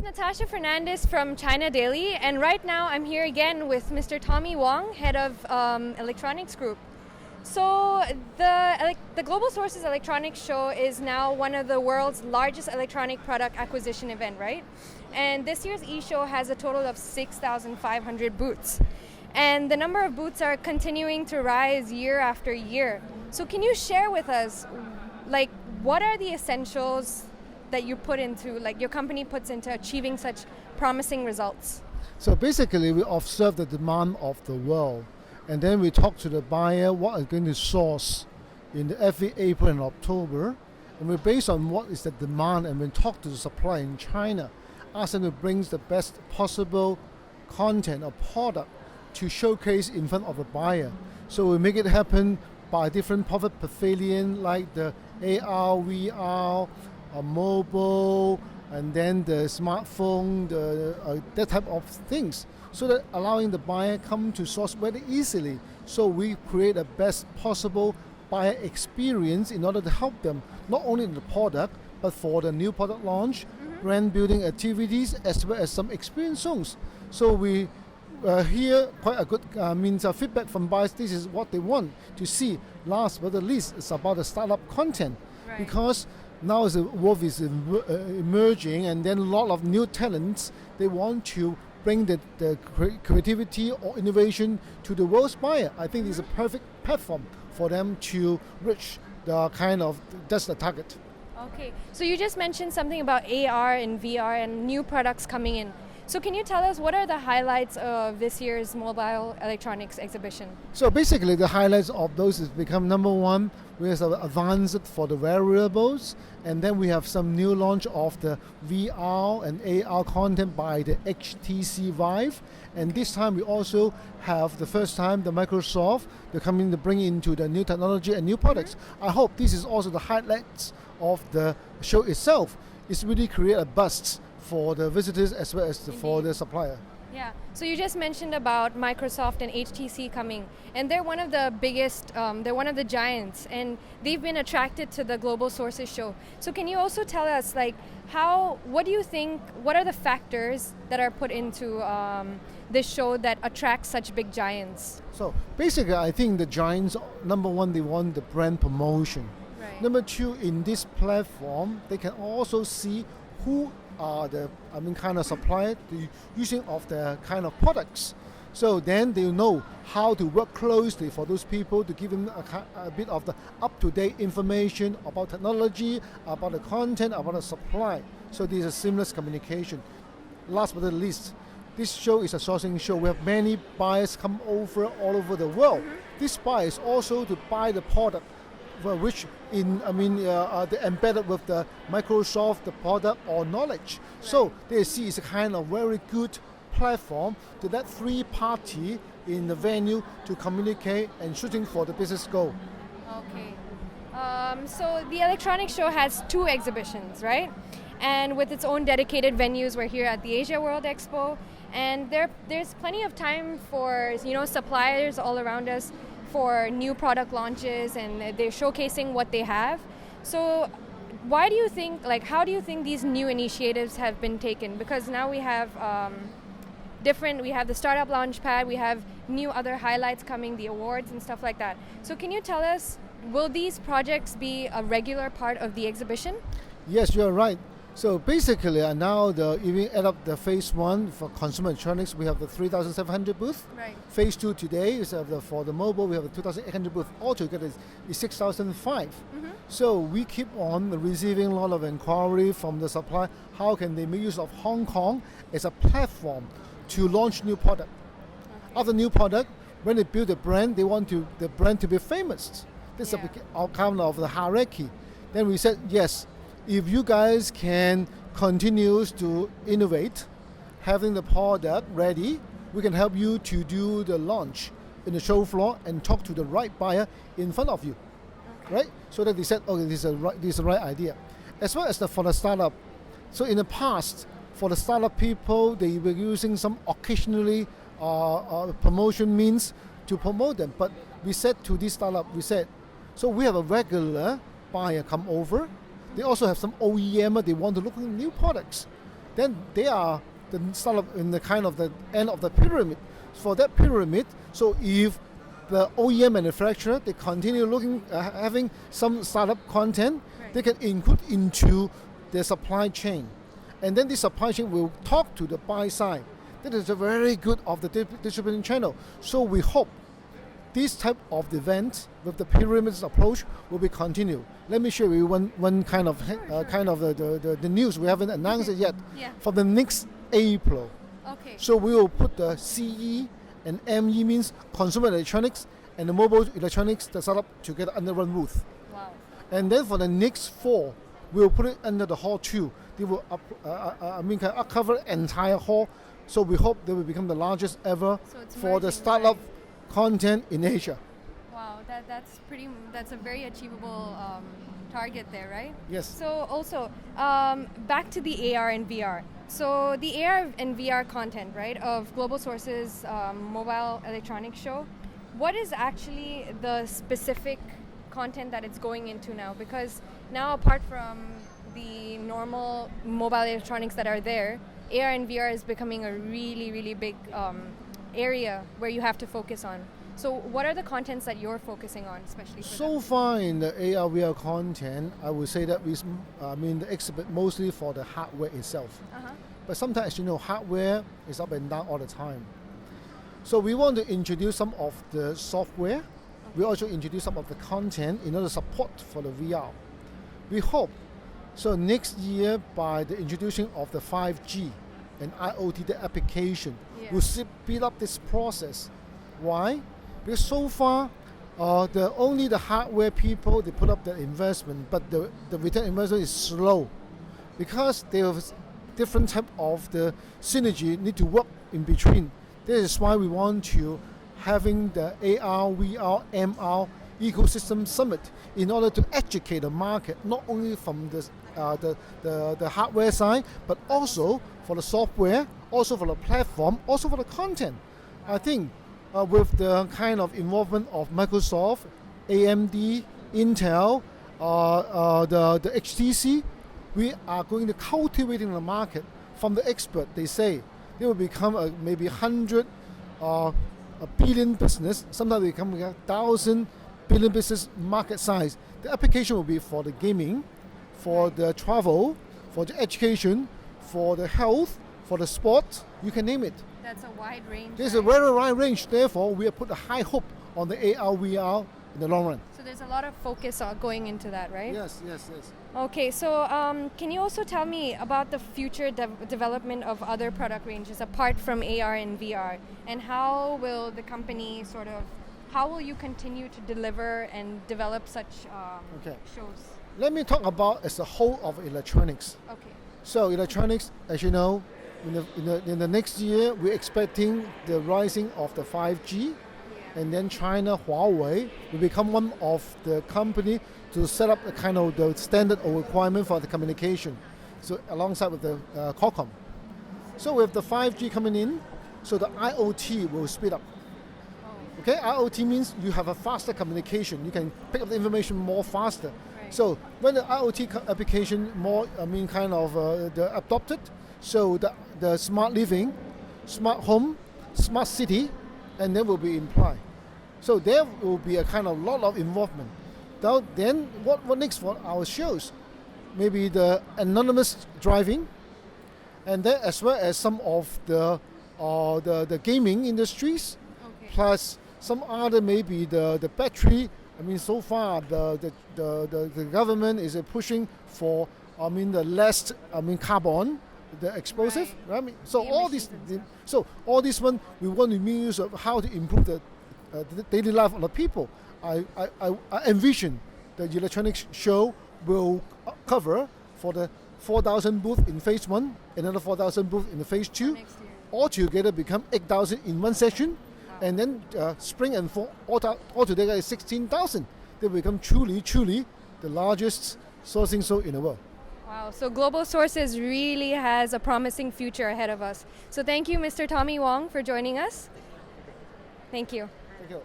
Natasha Fernandez from China Daily, and right now I'm here again with Mr. Tommy Wong, head of Electronics Group. So the Global Sources Electronics Show is now one of the world's largest electronic product acquisition event, right? And this year's e-show has a total of 6,500 booths. And the number of booths are continuing to rise year after year. So can you share with us, like, what are the essentials that you put into, like your company puts into achieving such promising results? So basically, we observe the demand of the world, and then we talk to the buyer what is going to source in every April and October, and we based on what is the demand, and we talk to the supplier in China, ask them to bring the best possible content or product to showcase in front of the buyer. So we make it happen by different product pavilion like the AR, VR, mobile, and then the smartphone, that type of things, so that allowing the buyer come to source very easily. So we create a best possible buyer experience in order to help them not only in the product but for the new product launch, brand building activities, as well as some experience zones. So we hear quite a good feedback from buyers. This is what they want to see. Last but not least, it's about the startup content, right? Because now as the world is emerging, and then a lot of new talents, they want to bring the creativity or innovation to the world's buyer. I think it's a perfect platform for them to reach that's the target. Okay, so you just mentioned something about AR and VR and new products coming in. So can you tell us what are the highlights of this year's mobile electronics exhibition? So basically the highlights of those is become number one, we have advanced for the wearables, and then we have some new launch of the VR and AR content by the HTC Vive, and this time we also have the first time the Microsoft, they're coming to bring into the new technology and new products. I hope this is also the highlights of the show itself. It's really create a buzz for the visitors as well as for the supplier. Yeah, so you just mentioned about Microsoft and HTC coming, and they're one of the biggest, they're one of the giants, and they've been attracted to the Global Sources show. So can you also tell us, like, what do you think, what are the factors that are put into this show that attracts such big giants? So basically I think the giants, number one, they want the brand promotion. Right. Number two, in this platform, they can also see who are the supplier, the using of the kind of products. So then they know how to work closely for those people to give them a bit of the up-to-date information about technology, about the content, about the supply. So this is a seamless communication. Last but not least, this show is a sourcing show. We have many buyers come over all over the world. This buyer is also to buy the product which they're embedded with the Microsoft, the product or knowledge. Right. So they see it's a kind of very good platform to let three party in the venue to communicate and shooting for the business goal. Okay. So the electronics show has two exhibitions, right? And with its own dedicated venues, we're here at the Asia World Expo, and there's plenty of time for suppliers all around us for new product launches, and they're showcasing what they have. So how do you think these new initiatives have been taken? Because now we have we have the Startup Launchpad, we have new other highlights coming, the awards and stuff like that. So can you tell us, will these projects be a regular part of the exhibition? Yes, you're right. So basically, now if we add up the phase one for consumer electronics, we have the 3,700 booth. Right. Phase two today is for the mobile, we have the 2,800 booth. Altogether is 6,005. So we keep on receiving a lot of inquiry from the supplier. How can they make use of Hong Kong as a platform to launch new product? Okay. After new product, when they build a brand, they want the brand to be famous. This is a kind of the hierarchy. Then we said yes. If you guys can continue to innovate, having the product ready, we can help you to do the launch in the show floor and talk to the right buyer in front of you, right? So that they said, okay, this is the right idea. As well as for the startup. So in the past, for the startup people, they were using some occasionally promotion means to promote them. But we said to this startup, so we have a regular buyer come over. They also have some OEM, they want to look at new products. then they are the startup in the kind of the end of the pyramid. For that pyramid, so if the OEM manufacturer, they continue looking having some startup content, they can include into their supply chain, and then this supply chain will talk to the buy side. That is a very good of the distribution channel. So we hope this type of event with the pyramid approach will be continued. Let me share with you one kind of the news. We haven't announced it yet. Yeah. For the next April. Okay. So we will put the CE and ME, means consumer electronics and the mobile electronics, the startup together under one roof. Wow. And then for the next fall, we'll put it under the hall 2. They will cover entire hall. So we hope they will become the largest ever for the startup content in Asia. Wow, that's a very achievable target there, right? Yes. So also, back to the AR and VR. So the AR and VR content, right, of Global Source's mobile electronics show, what is actually the specific content that it's going into now? Because now, apart from the normal mobile electronics that are there, AR and VR is becoming a really, really big area where you have to focus on. So what are the contents that you're focusing on, especially for So far in the AR VR content, I would say that the exhibit mostly for the hardware itself. Uh-huh. But sometimes, as you know, hardware is up and down all the time. So we want to introduce some of the software. We also introduce some of the content in order to support for the VR. We hope, so next year by the introduction of the 5G and IoT, the application, will speed up this process. Why? Because so far, only the hardware people, they put up the investment, but the return investment is slow because they have different type of the synergy need to work in between. This is why we want to having the AR, VR, MR ecosystem summit in order to educate the market, not only from the hardware side, but also for the software, also for the platform, also for the content. I think with the kind of involvement of Microsoft, AMD, Intel, the HTC, we are going to cultivate in the market. From the expert, they say they will become maybe 100 a billion business. Sometimes they become 1,000 billion business market size. The application will be for the gaming, for the travel, for the education, for the health, for the sport. You can name it. That's a wide range. There's a very wide range. Therefore, we have put a high hope on the AR, VR in the long run. So there's a lot of focus going into that, right? Yes. Okay, so can you also tell me about the future development of other product ranges apart from AR and VR? And how will the company how will you continue to deliver and develop such shows? Let me talk about as a whole of electronics. Okay. So electronics, as you know, in the next year, we're expecting the rising of the 5G, and then China, Huawei, will become one of the company to set up a kind of the standard or requirement for the communication. So alongside with the Qualcomm. So with the 5G coming in, so the IoT will speed up. Okay, IoT means you have a faster communication. You can pick up the information more faster. Right. So when the IoT application the adopted, so the smart living, smart home, smart city, and then will be implied. So there will be a kind of lot of involvement. Then what next for our shows? Maybe the anonymous driving, and then as well as some of the gaming industries, plus some other maybe the battery. So far the government is pushing for the less carbon, the explosive. Right? So all these one we want to use of how to improve the daily life of the people. I envision the electronics show will cover for the 4,000 booth in phase 1, another 4,000 booth in the phase 2, altogether become 8,000 in one session. Wow. And then spring and fall altogether is 16,000. They become truly the largest sourcing show in the world. Wow, so Global Sources really has a promising future ahead of us. So thank you, Mr. Tommy Wong, for joining us. Thank you. Thank you.